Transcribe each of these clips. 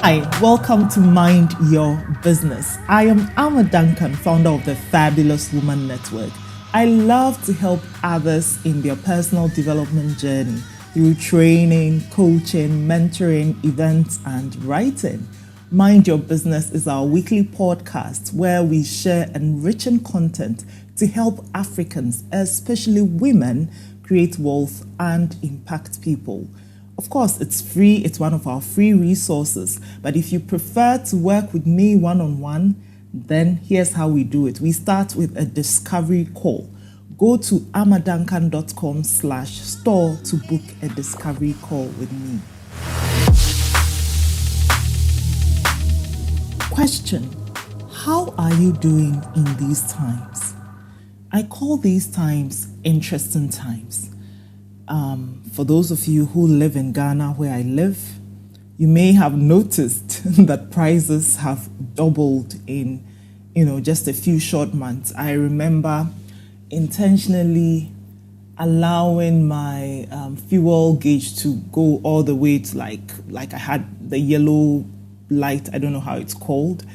Hi, welcome to Mind Your Business. I am Alma Duncan, founder of the Fabulous Woman Network. I love to help others in their personal development journey through training, coaching, mentoring, events, and writing. Mind Your Business is our weekly podcast where we share enriching content to help Africans, especially women, create wealth and impact people. Of course, it's free. It's one of our free resources. But if you prefer to work with me one-on-one, then here's how we do it. We start with a discovery call. Go to amaduncan.com/store to book a discovery call with me. Question: how are you doing in these times? I call these times interesting times. For those of you who live in Ghana, where I live, you may have noticed that prices have doubled in, just a few short months. I remember intentionally allowing my fuel gauge to go all the way to like I had the yellow light. I don't know how it's called,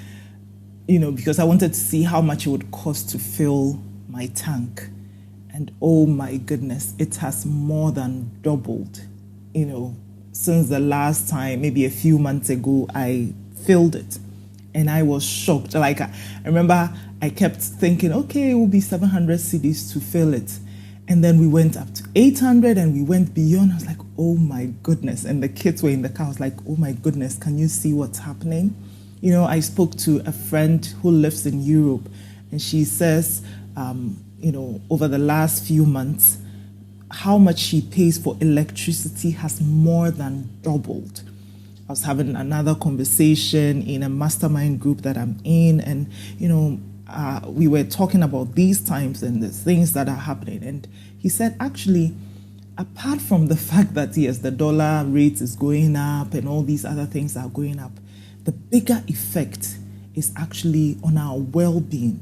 because I wanted to see how much it would cost to fill my tank. And oh my goodness, it has more than doubled, since the last time, maybe a few months ago, I filled it. And I was shocked. I remember I kept thinking, okay, it will be 700 cedis to fill it. And then we went up to 800 and we went beyond. I was like, oh my goodness. And the kids were in the car. I was like, oh my goodness, can you see what's happening? I spoke to a friend who lives in Europe, and she says, over the last few months, how much she pays for electricity has more than doubled. I was having another conversation in a mastermind group that I'm in, and, we were talking about these times and the things that are happening. And he said, actually, apart from the fact that, yes, the dollar rate is going up and all these other things are going up, the bigger effect is actually on our well-being.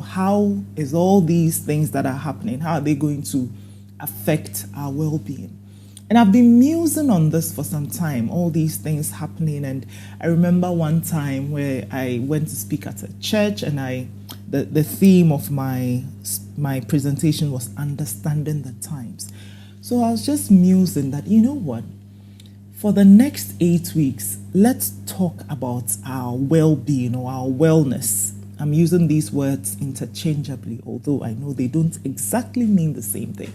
How is all these things that are happening, how are they going to affect our well-being? And I've been musing on this for some time, all these things happening. And I remember one time where I went to speak at a church, and the theme of my presentation was understanding the times. So I was just musing that, for the next 8 weeks, let's talk about our well-being or our wellness. I'm using these words interchangeably, although I know they don't exactly mean the same thing.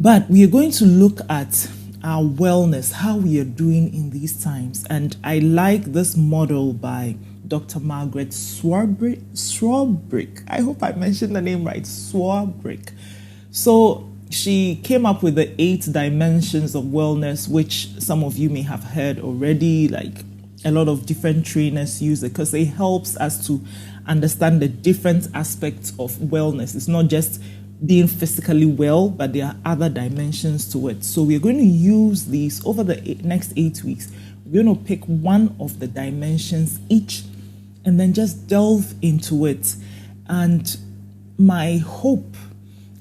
But we are going to look at our wellness, how we are doing in these times. And I like this model by Dr. Margaret Swarbrick. I hope I mentioned the name right, Swarbrick. So she came up with the 8 dimensions of wellness, which some of you may have heard already, like a lot of different trainers use it because it helps us to understand the different aspects of wellness. It's not just being physically well, but there are other dimensions to it. So we're going to use these over the next 8 weeks. We're going to pick one of the dimensions each and then just delve into it. And my hope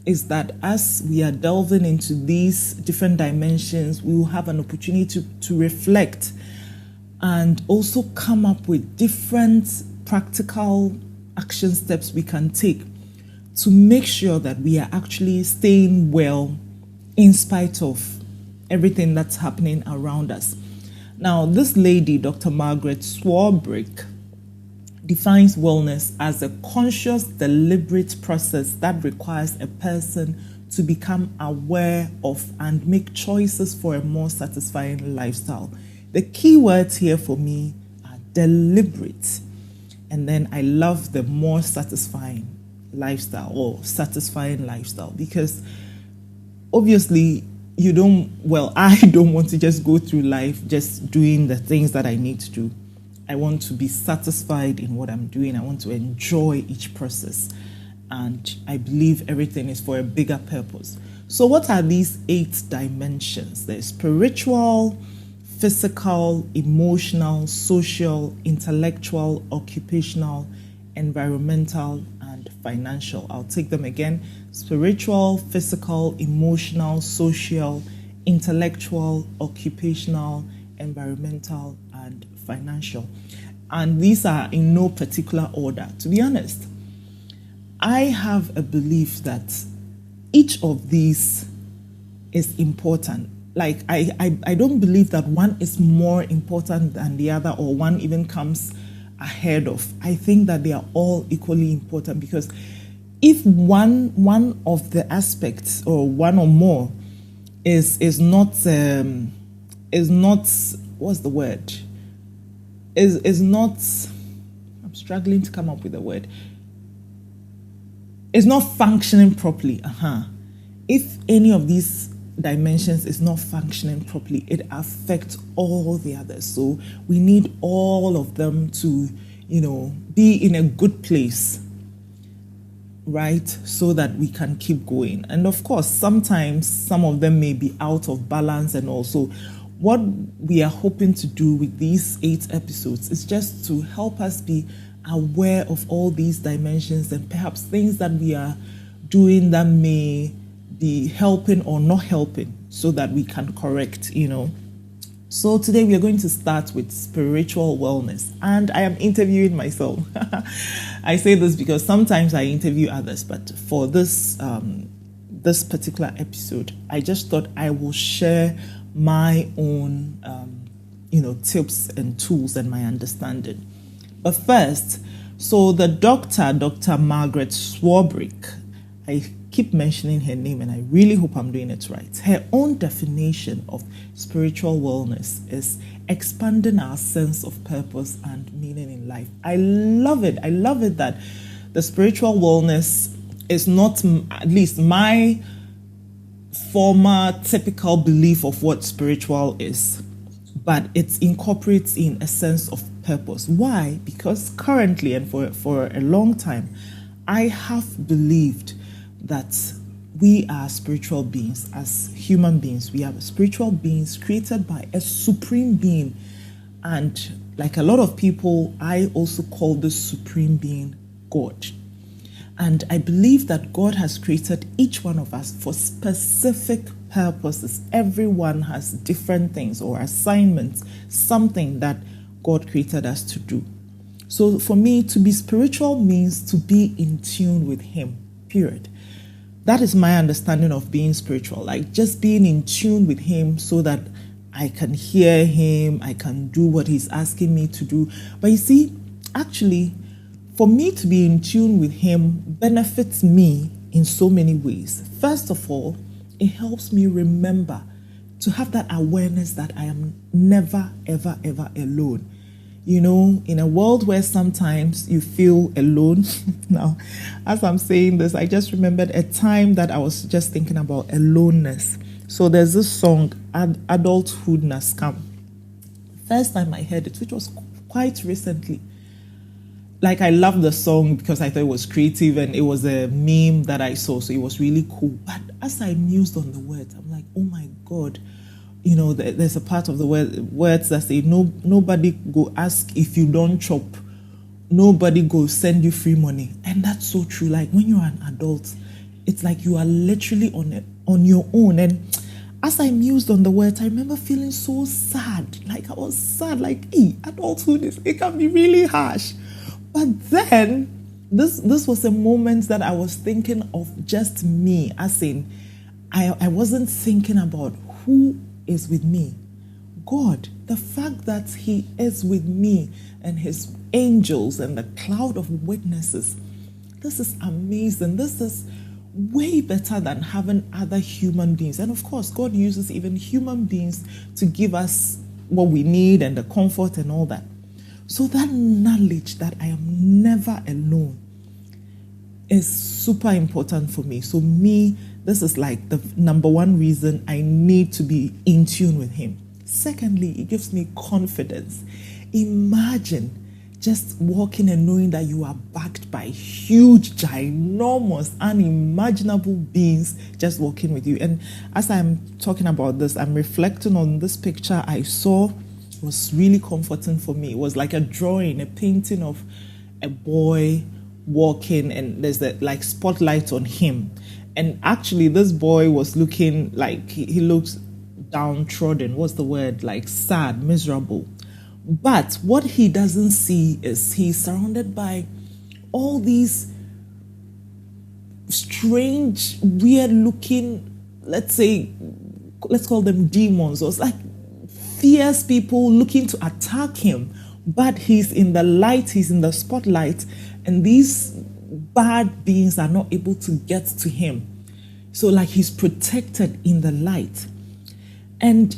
is that as we are delving into these different dimensions, we will have an opportunity to reflect and also come up with different practical action steps we can take to make sure that we are actually staying well in spite of everything that's happening around us. Now, this lady, Dr. Margaret Swarbrick, defines wellness as a conscious, deliberate process that requires a person to become aware of and make choices for a more satisfying lifestyle. The key words here for me are deliberate. And then I love the more satisfying lifestyle or satisfying lifestyle, because obviously I don't want to just go through life just doing the things that I need to do. I want to be satisfied in what I'm doing. I want to enjoy each process. And I believe everything is for a bigger purpose. So what are these 8 dimensions? There's spiritual, physical, emotional, social, intellectual, occupational, environmental, and financial. I'll take them again. Spiritual, physical, emotional, social, intellectual, occupational, environmental, and financial. And these are in no particular order. To be honest, I have a belief that each of these is important. Like, I don't believe that one is more important than the other, or one even comes ahead of. I think that they are all equally important, because if one of the aspects, or one or more, is not what's the word? Is not, I'm struggling to come up with a word. It's not functioning properly. If any of these dimensions is not functioning properly, it affects all the others. So we need all of them to, be in a good place, right? So that we can keep going. And of course, sometimes some of them may be out of balance. And also, what we are hoping to do with these 8 episodes is just to help us be aware of all these dimensions, and perhaps things that we are doing that may be helping or not helping, so that we can correct, So today we are going to start with spiritual wellness, and I am interviewing myself. I say this because sometimes I interview others, but for this particular episode, I just thought I will share my own tips and tools and my understanding. But first, so the Dr. Margaret Swarbrick, I keep mentioning her name and I really hope I'm doing it right. Her own definition of spiritual wellness is expanding our sense of purpose and meaning in life. I love it. I love it that the spiritual wellness is not, at least my former typical belief of what spiritual is, but it incorporates in a sense of purpose. Why? Because currently, and for a long time, I have believed that we are spiritual beings. As human beings, we are spiritual beings created by a supreme being. And like a lot of people, I also call this supreme being God. And I believe that God has created each one of us for specific purposes. Everyone has different things or assignments, something that God created us to do. So for me, to be spiritual means to be in tune with Him, period. That is my understanding of being spiritual, like just being in tune with Him so that I can hear Him, I can do what He's asking me to do. But you see, actually, for me to be in tune with Him benefits me in so many ways. First of all, it helps me remember to have that awareness that I am never, ever, ever alone. In a world where sometimes you feel alone. Now, as I'm saying this, I just remembered a time that I was just thinking about aloneness. So there's this song, Adulthood Has Come. First time I heard it, which was quite recently. Like, I loved the song because I thought it was creative and it was a meme that I saw, so it was really cool. But as I mused on the words, I'm like, oh my God, there's a part of the words that say, nobody go ask if you don't chop. Nobody go send you free money. And that's so true. Like, when you're an adult, it's like you are literally on your own. And as I mused on the words, I remember feeling so sad. Like, I was sad. Like, adulthood, it can be really harsh. But then, this was a moment that I was thinking of just me, as in, I wasn't thinking about who is with me. God, the fact that He is with me and His angels and the cloud of witnesses, this is amazing. This is way better than having other human beings. And of course, God uses even human beings to give us what we need and the comfort and all that. So that knowledge that I am never alone is super important for me. So this is like the number one reason I need to be in tune with Him. Secondly, it gives me confidence. Imagine just walking and knowing that you are backed by huge, ginormous, unimaginable beings just walking with you. And as I'm talking about this, I'm reflecting on this picture I saw. It was really comforting for me. It was like a drawing, a painting of a boy walking, and there's that like spotlight on him. And actually, this boy was looking like he looks downtrodden. What's the word? Like sad, miserable. But what he doesn't see is he's surrounded by all these strange, weird looking, let's call them demons, or it's like fierce people looking to attack him. But he's in the light, he's in the spotlight, and these bad beings are not able to get to him. So like he's protected in the light. And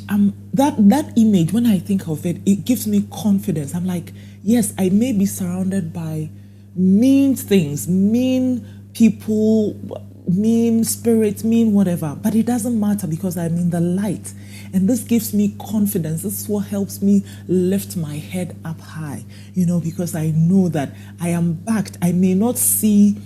that image, when I think of it, it gives me confidence. I'm like, yes, I may be surrounded by mean things, mean people, mean spirits, mean whatever, but it doesn't matter because I'm in the light. And this gives me confidence. This is what helps me lift my head up high, because I know that I am backed. I may not see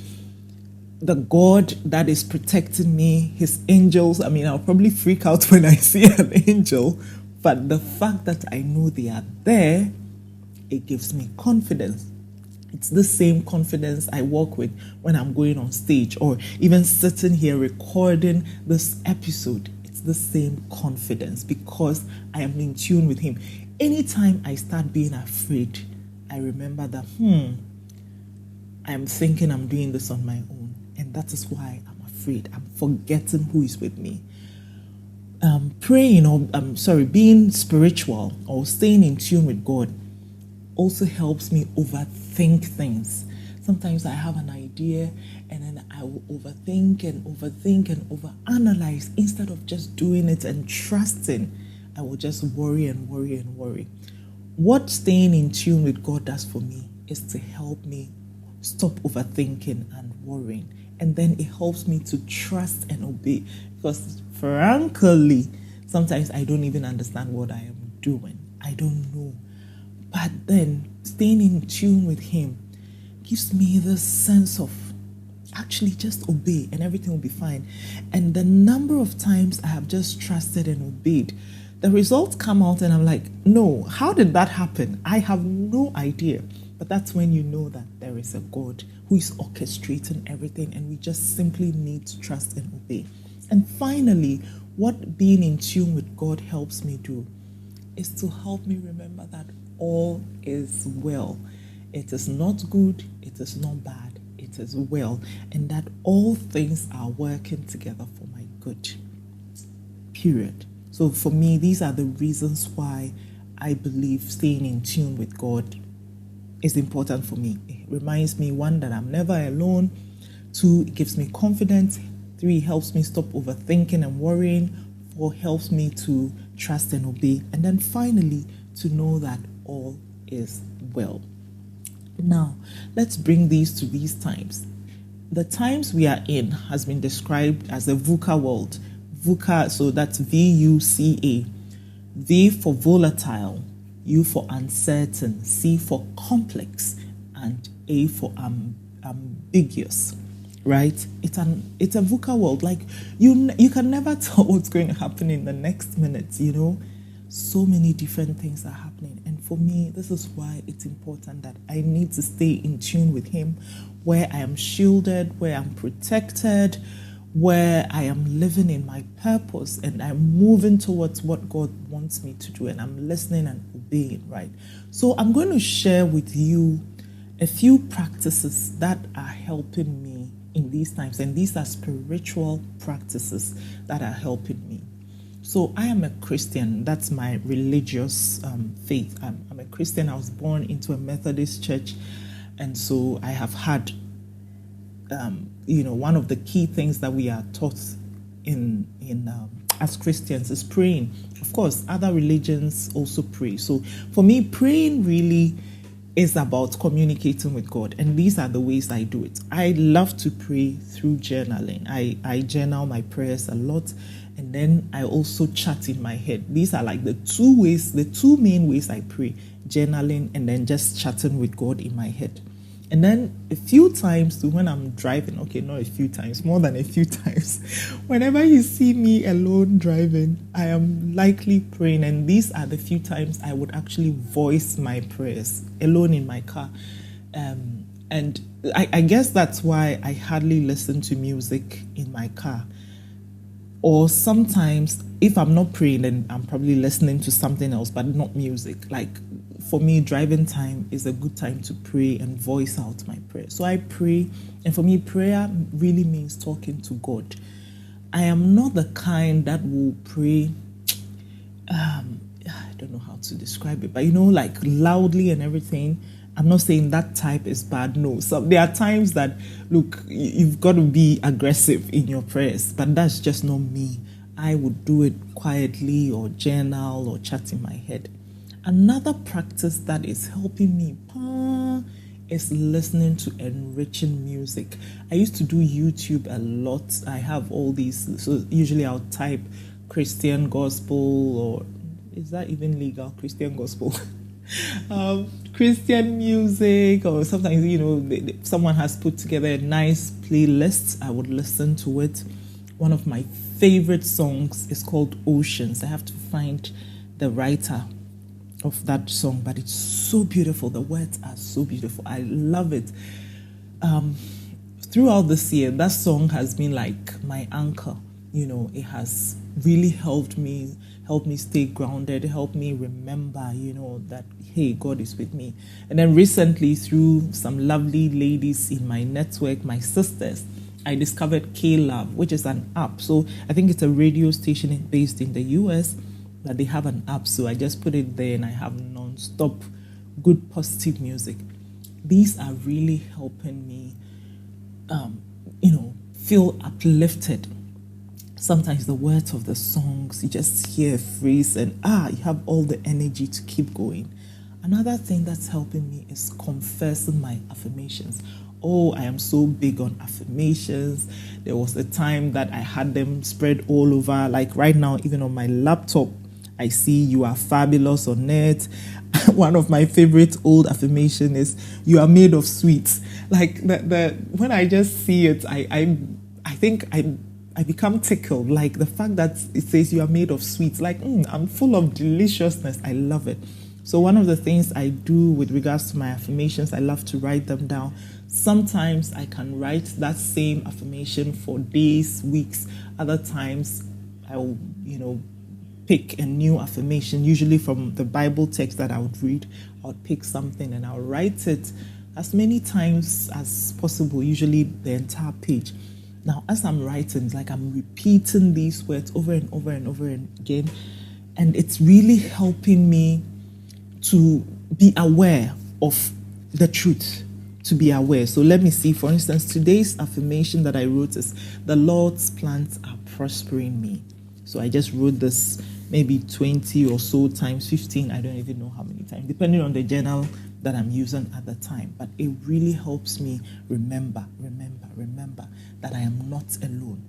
the God that is protecting me, his angels. I'll probably freak out when I see an angel, but the fact that I know they are there, it gives me confidence. It's the same confidence I walk with when I'm going on stage or even sitting here recording this episode. It's the same confidence because I am in tune with him. Anytime I start being afraid, I remember that, I'm thinking I'm doing this on my own. And that is why I'm afraid. I'm forgetting who is with me. Being spiritual or staying in tune with God also helps me overthink things. Sometimes I have an idea and then I will overthink and overanalyze instead of just doing it and trusting. I will just worry and worry and worry. What staying in tune with God does for me is to help me stop overthinking and worrying. And then it helps me to trust and obey. Because frankly, sometimes I don't even understand what I am doing. I don't know. But then staying in tune with him gives me this sense of actually just obey and everything will be fine. And the number of times I have just trusted and obeyed, the results come out and I'm like, no, how did that happen? I have no idea. But that's when you know that there is a God who is orchestrating everything and we just simply need to trust and obey. And finally, what being in tune with God helps me do is to help me remember that all is well. It is not good, it is not bad, it is well, and that all things are working together for my good. Period. So for me, these are the reasons why I believe staying in tune with God is important for me. It reminds me, 1, that I'm never alone. 2, it gives me confidence. 3, it helps me stop overthinking and worrying. 4, helps me to trust and obey. And then finally, to know that all is well. Now, let's bring these to these times. The times we are in has been described as a VUCA world. VUCA, so that's VUCA. V for volatile, U for uncertain, C for complex, and A for ambiguous, right? It's a VUCA world. Like you can never tell what's going to happen in the next minute, So many different things are happening. And for me, this is why it's important that I need to stay in tune with him, where I am shielded, where I'm protected, where I am living in my purpose and I'm moving towards what God wants me to do and I'm listening and obeying, right? So I'm going to share with you a few practices that are helping me in these times, and these are spiritual practices that are helping me. So I am a Christian. That's my religious faith. I'm a Christian. I was born into a Methodist church, and so I have had one of the key things that we are taught in as Christians is praying. Of course, other religions also pray. So for me, praying really is about communicating with God. And these are the ways I do it. I love to pray through journaling. I journal my prayers a lot. And then I also chat in my head. These are like the two main ways I pray. Journaling and then just chatting with God in my head. And then a few times when I'm driving, okay, not a few times, more than a few times, whenever you see me alone driving, I am likely praying. And these are the few times I would actually voice my prayers alone in my car. And I guess that's why I hardly listen to music in my car. Or sometimes, if I'm not praying, then I'm probably listening to something else, but not music. Like for me, driving time is a good time to pray and voice out my prayer. So I pray, and for me, prayer really means talking to God. I am not the kind that will pray, I don't know how to describe it, but like loudly and everything. I'm not saying that type is bad. No, so there are times that, look, you've got to be aggressive in your prayers, but that's just not me. I would do it quietly or journal or chat in my head. Another practice that is helping me is listening to enriching music. I used to do YouTube a lot. I have all these, so usually I'll type Christian gospel, or is that even legal? Christian gospel. Christian music, or sometimes someone has put together a nice playlist. I would listen to it. One of my favorite songs is called Oceans. I have to find the writer of that song, but it's so beautiful. The words are so beautiful. I love it. Throughout this year, that song has been like my anchor. It has really helped me stay grounded, helped me remember, that, hey, God is with me. And then recently, through some lovely ladies in my network, my sisters, I discovered K-Love, which is an app. So I think it's a radio station based in the US, but they have an app. So I just put it there and I have non-stop good, positive music. These are really helping me, feel uplifted. Sometimes the words of the songs, you just hear a phrase and you have all the energy to keep going. Another thing that's helping me is confessing my affirmations. Oh, I am so big on affirmations. There was a time that I had them spread all over. Like right now, even on my laptop, I see "You are fabulous" on it. One of my favorite old affirmation is "You are made of sweets." Like the when I just see it, I think I become tickled. Like the fact that it says you are made of sweets, like I'm full of deliciousness. I love it. So one of the things I do with regards to my affirmations, I love to write them down. Sometimes I can write that same affirmation for days, weeks. Other times I will, pick a new affirmation, usually from the Bible text that I would read. I would pick something and I'll write it as many times as possible, usually the entire page. Now, as I'm writing, it's like I'm repeating these words over and over and over again. And it's really helping me to be aware of the truth, to be aware. So let me see, for instance, today's affirmation that I wrote is, "The Lord's plans are prospering me." So I just wrote this maybe 20 or so times, 15, I don't even know how many times, depending on the journal that I'm using at the time. But it really helps me remember that I am not alone.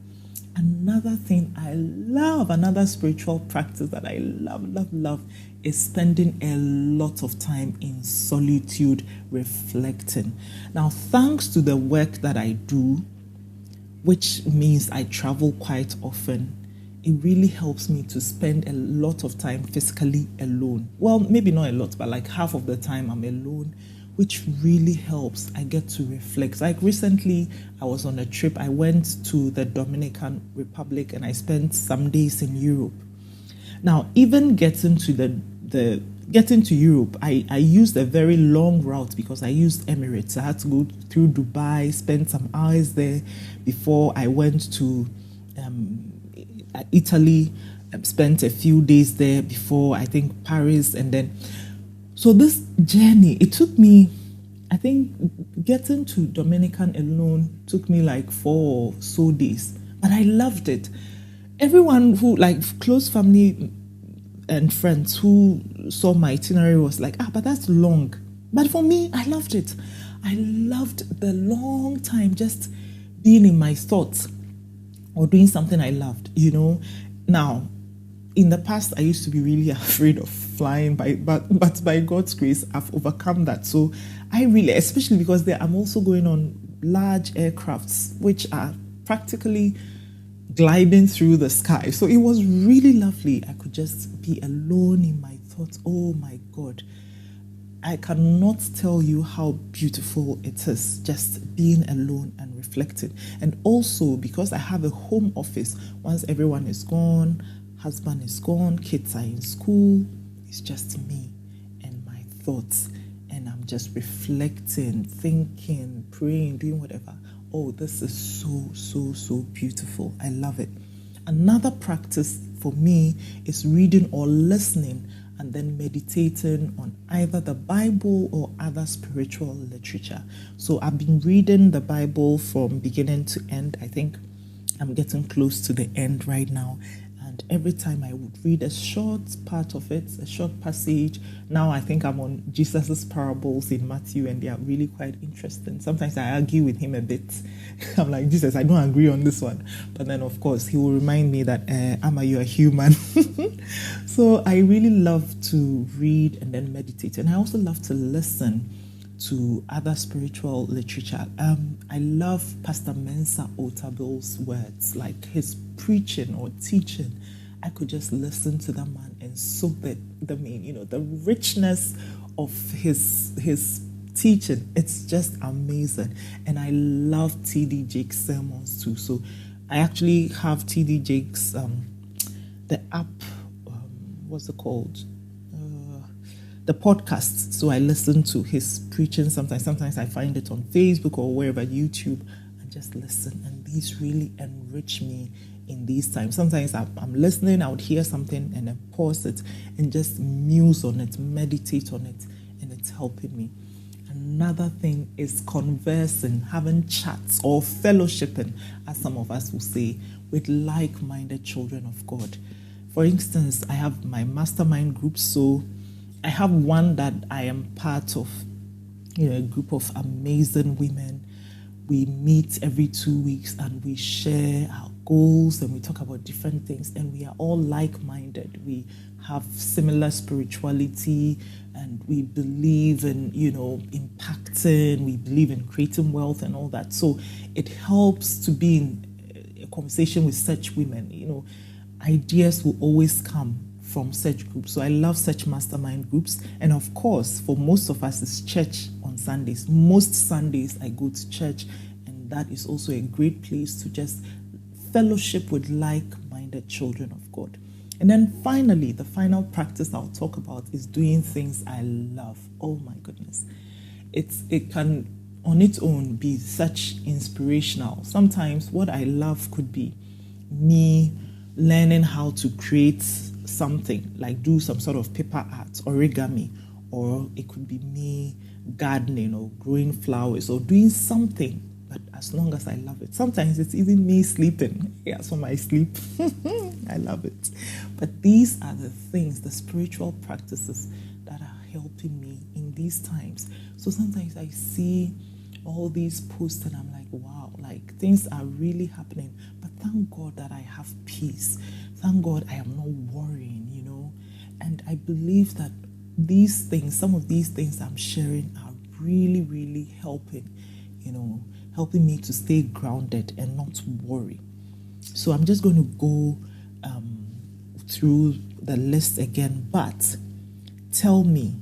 Another thing I love, another spiritual practice that I love is spending a lot of time in solitude reflecting. Now, thanks to the work that I do, which means I travel quite often, it really helps me to spend a lot of time physically alone. Well, maybe not a lot, but like half of the time I'm alone, which really helps. I get to reflect. Like recently, I was on a trip. I went to the Dominican Republic and I spent some days in Europe. Now, even getting to Europe, I used a very long route because I used Emirates. I had to go through Dubai, spend some hours there before I went to Italy, spent a few days there before, I think, Paris. And then, so this journey, it took me, I think, getting to Dominican alone took me like 4 or so days. But I loved it. Everyone who, like close family and friends who saw my itinerary was like, but that's long. But for me, I loved it. I loved the long time just being in my thoughts or doing something I loved, Now, in the past, I used to be really afraid of flying, but by God's grace, I've overcome that. So I really, especially because I'm also going on large aircrafts, which are practically gliding through the sky. So it was really lovely. I could just be alone in my thoughts. Oh my God. I cannot tell you how beautiful it is just being alone and reflecting. And also because I have a home office, once everyone is gone, husband is gone, kids are in school, it's just me and my thoughts. And I'm just reflecting, thinking, praying, doing whatever. Oh, this is so beautiful. I love it. Another practice for me is reading or listening and then meditating on either the Bible or other spiritual literature. So I've been reading the Bible from beginning to end. I think I'm getting close to the end right now. And every time I would read a short part of it, a short passage. Now I think I'm on Jesus' parables in Matthew, and they are really quite interesting. Sometimes I argue with him a bit. I'm like, Jesus, I don't agree on this one. But then, of course, he will remind me that, Amma, you're a human. So I really love to read and then meditate. And I also love to listen to other spiritual literature. I love Pastor Mensa Otabel's words, like his preaching or teaching. I could just listen to that man and soak them in, the richness of his teaching. It's just amazing. And I love T.D. Jakes' sermons too. So I actually have T.D. Jakes, the app, what's it called? The podcast. So I listen to his preaching sometimes. Sometimes I find it on Facebook or wherever, YouTube, and just listen. And these really enrich me in these times. Sometimes I'm listening, I would hear something and then pause it and just muse on it, meditate on it, and it's helping me. Another thing is conversing, having chats or fellowshipping, as some of us will say, with like-minded children of God. For instance, I have my mastermind group, so I have one that I am part of, a group of amazing women. We meet every 2 weeks and we share our goals and we talk about different things, and we are all like-minded. We have similar spirituality and we believe in, impacting, we believe in creating wealth and all that. So it helps to be in a conversation with such women. Ideas will always come from such groups. So I love such mastermind groups. And of course, for most of us, it's church on Sundays. Most Sundays I go to church, and that is also a great place to just fellowship with like-minded children of God. And then finally, the final practice I'll talk about is doing things I love. Oh my goodness. It can on its own be such inspirational. Sometimes what I love could be me learning how to create something, like do some sort of paper art, origami, or it could be me gardening or growing flowers or doing something, but as long as I love it. Sometimes it's even me sleeping. Yes, for my sleep. I love it. But these are the things, the spiritual practices that are helping me in these times. So sometimes I see all these posts and I'm like, wow, like things are really happening. But thank God that I have peace. Thank God I am not worrying, And I believe that these things, some of these things I'm sharing are really, really helping, helping me to stay grounded and not worry. So I'm just going to go through the list again. But tell me,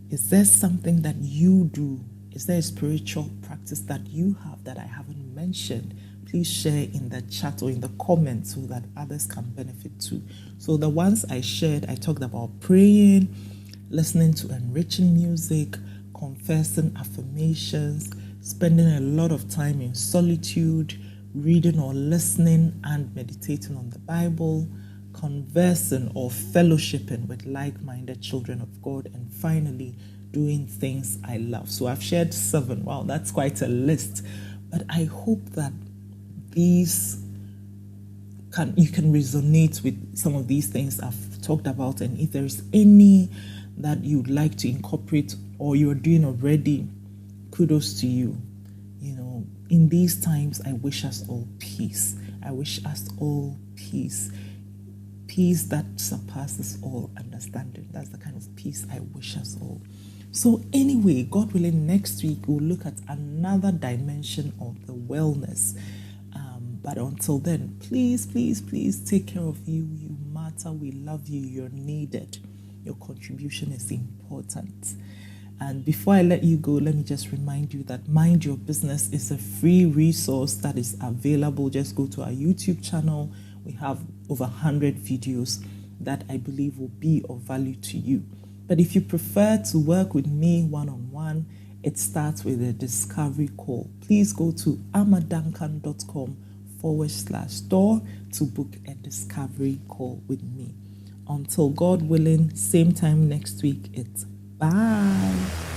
is there something that you do? Is there a spiritual practice that you have that I haven't mentioned? Please share in the chat or in the comments so that others can benefit too. So the ones I shared, I talked about praying, listening to enriching music, confessing affirmations, spending a lot of time in solitude, reading or listening and meditating on the Bible, conversing or fellowshipping with like-minded children of God, and finally, doing things I love. So I've shared 7. Wow, that's quite a list. But I hope that you can resonate with some of these things I've talked about, and if there's any that you'd like to incorporate or you're doing already, kudos to you. In these times, I wish us all peace. I wish us all peace. Peace that surpasses all understanding. That's the kind of peace I wish us all. So anyway, God willing, next week we'll look at another dimension of the wellness. But until then, please, please, please take care of you. You matter. We love you. You're needed. Your contribution is important. And before I let you go, let me just remind you that Mind Your Business is a free resource that is available. Just go to our YouTube channel. We have over 100 videos that I believe will be of value to you. But if you prefer to work with me one-on-one, it starts with a discovery call. Please go to amaduncan.com/store to book a discovery call with me. Until God willing, same time next week, it's bye.